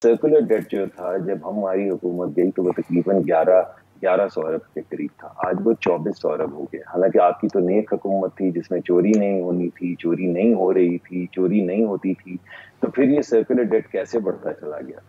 Circular debt जो था, जब हमारी हुकूमत गई तो वो तकरीबन 1100 अरब के करीब था। आज वो 2400 अरब हो गया। हालांकि आपकी तो नेक हुकूमत थी जिसमें चोरी नहीं होनी थी, चोरी नहीं हो रही थी, चोरी नहीं होती थी, तो फिर ये सर्कुलर डेट कैसे बढ़ता चला गया?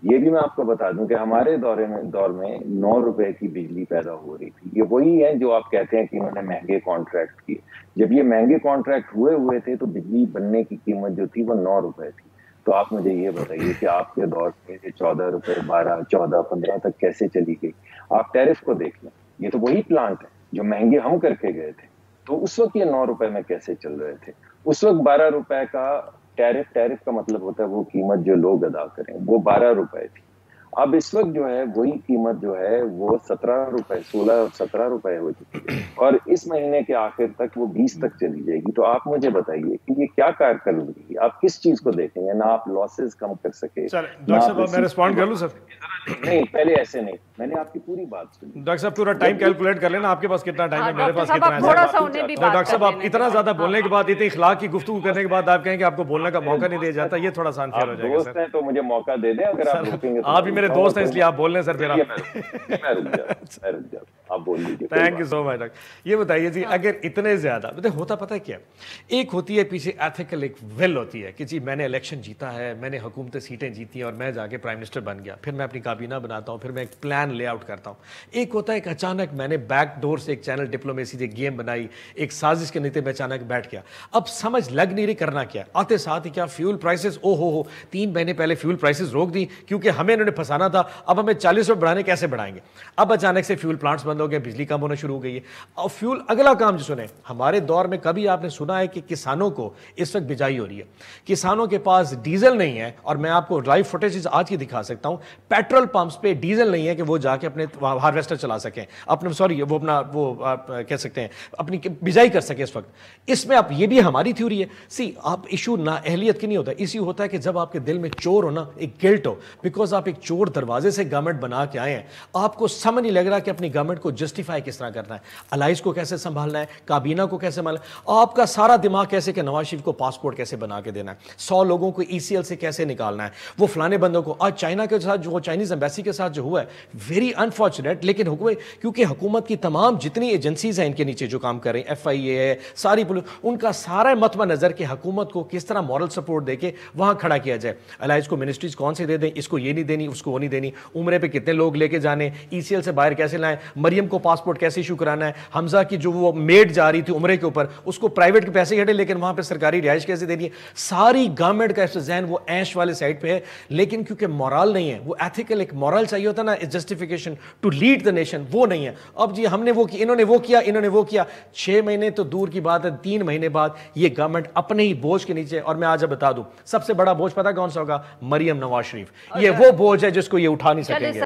ये भी मैं आपको बता दूं कि हमारे दौर में 9 रुपए की बिजली पैदा हो रही थी। ये वही है जो आप कहते हैं कि इन्होंने महंगे कॉन्ट्रैक्ट किए। जब ये महंगे कॉन्ट्रैक्ट हुए थे तो बिजली बनने की कीमत जो थी वो 9 रुपए थी। तो आप मुझे ये बताइए कि आपके दौर में 14 रुपए, 12, 14, 15 तक कैसे चली गई? आप टैरिफ को देख लें, ये तो वही प्लांट है जो महंगे हम करके गए थे। तो उस वक्त ये 9 रुपए में कैसे चल रहे थे? उस वक्त 12 रुपए का टैरिफ का मतलब होता है वो कीमत जो लोग अदा करें, वो 12 रुपए थी। अब इस वक्त जो है वही कीमत जो है वो 17 रुपए, 16, 17 रुपए हो चुकी है, और इस महीने के आखिर तक वो 20 तक चली जाएगी। तो आप मुझे बताइए कि ये क्या कारकर्दगी है? आप किस चीज को देखेंगे? ना आप लॉसेस कम कर सके, डॉक्टर साहब मैं रिस्पॉन्ड कर लूं सर? नहीं, पहले ऐसे नहीं, मैंने आपकी पूरी बात सुनी। डॉक्टर साहब पूरा टाइम कैलकुलेट कर लेना, आपके पास कितना टाइम है, मेरे पास कितना है। थोड़ा सा उन्हें भी बात डॉक्टर साहब आप इतना ज्यादा बोलने के बाद, इतने इखलाक की गुफ्तगू करने के बाद आप कहें कि आपको बोलने का मौका नहीं दिया जाता, ये थोड़ा सा अनफेयर हो जाएगा। दोस्त हैं तो मुझे मौका दे दें, अगर आप रुकेंगे। आप भी मेरे दोस्त हैं इसलिए आप बोल रहे हैं सर। फिर मैं रुक जाऊं, आप बोल लीजिए। Thank you so much doctor. ये बताइए जी, अगर इतने ज्यादा होता पता है क्या, एक होती है पीछे एथिकल, एक विल होती है कि जी मैंने इलेक्शन जीता है, मैंने हुकूमतें सीटें जीती हैं और मैं जाके प्राइम मिनिस्टर बन गया, फिर मैं अपनी काबीना बनाता हूँ, फिर मैं एक प्लान ले आउट करता हूँ। एक होता है कि अचानक मैंने बैक डोर से एक चैनल डिप्लोमेसी से गेम बनाई, एक साजिश के नीचे मैं अचानक बैठ गया। अब समझ लग नहीं रही करना क्या। आते साथ ही क्या फ्यूल प्राइसेस, ओ हो 3 महीने पहले फ्यूल प्राइसेस रोक दी क्योंकि हमें इन्होंने फंसाना था, अब हमें 40 रुपये बढ़ाने, कैसे बढ़ाएंगे? अब अचानक से फ्यूल प्लांट्स बंद हो गए, बिजली कम होना शुरू हो गई है। और फ्यूल, अगला काम जो सुने, हमारे दौर में कभी आपने सुना है कि किसानों को इस वक्त बिजाई हो रही है, किसानों के पास डीजल नहीं है, और मैं आपको लाइव फुटेज आज की दिखा सकता हूं, पेट्रोल पंप्स पे डीजल नहीं है कि वो जाके अपने हार्वेस्टर चला सकें, अपने सॉरी वो अपना वो आप कह सकते हैं अपनी बिजाई कर सके इस वक्त। इसमें आप, ये भी हमारी थ्योरी है। सी आप इशू ना अहलियत की नहीं होता, इशू होता है कि जब आपके दिल में चोर हो ना, एक गिल्ट हो, बिकॉज आप एक चोर दरवाजे से गवर्नमेंट बना के आए हैं, आपको समझ नहीं लग रहा कि अपनी गवर्नमेंट को जस्टिफाई किस तरह करना है, अलाइज को कैसे संभालना है, काबीना को कैसे संभालना है, आपका सारा दिमाग कैसे कि नवाज शरीफ को पासपोर्ट कैसे बना के देना है, 100 लोगों को ईसीएल से कैसे निकालना है, वो फलाने बंदों को। आज चाइना के साथ जो चाइनीज एम्बेसी के साथ जो हुआ है, वेरी अनफॉर्चुनेट, लेकिन क्योंकि हुकूमत की तमाम जितनी एजेंसीज हैं इनके नीचे जो काम कर रही हैं, FIA है, सारी पुलिस, उनका सारा मतवा नजर कि हुकूमत को किस तरह मॉरल सपोर्ट देके वहां खड़ा किया जाए। अलाइज को मिनिस्ट्रीज कौन से दे दें, इसको ये नहीं देनी, उसको वो नहीं देनी, उम्रे पे कितने लोग लेके जाने, ईसीएल से बाहर कैसे लाएं, मरियम को पासपोर्ट कैसे इशू कराना है, हमजा की जो वो मेड जा रही थी उम्रे के ऊपर, उसको प्राइवेट के पैसे हटे लेकिन वहां पे सरकारी रिहाइश कैसे देनी है। सारी गवर्नमेंट का जहन वो ऐश वाले साइड पे है, लेकिन क्योंकि मोरल नहीं है, वो एथिकल, एक मोरल चाहिए होता ना, justification to lead the nation, वो नहीं है। अब जी हमने वो किया, इन्होंने वो किया, इन्होंने वो किया, 6 महीने तो दूर की बात है, 3 महीने बाद ये गवर्नमेंट अपने ही बोझ के नीचे। और मैं आज बता दूं, सबसे बड़ा बोझ पता कौन सा होगा? मरियम नवाज शरीफ। ये वो बोझ है जिसको ये उठा नहीं सकेंगे।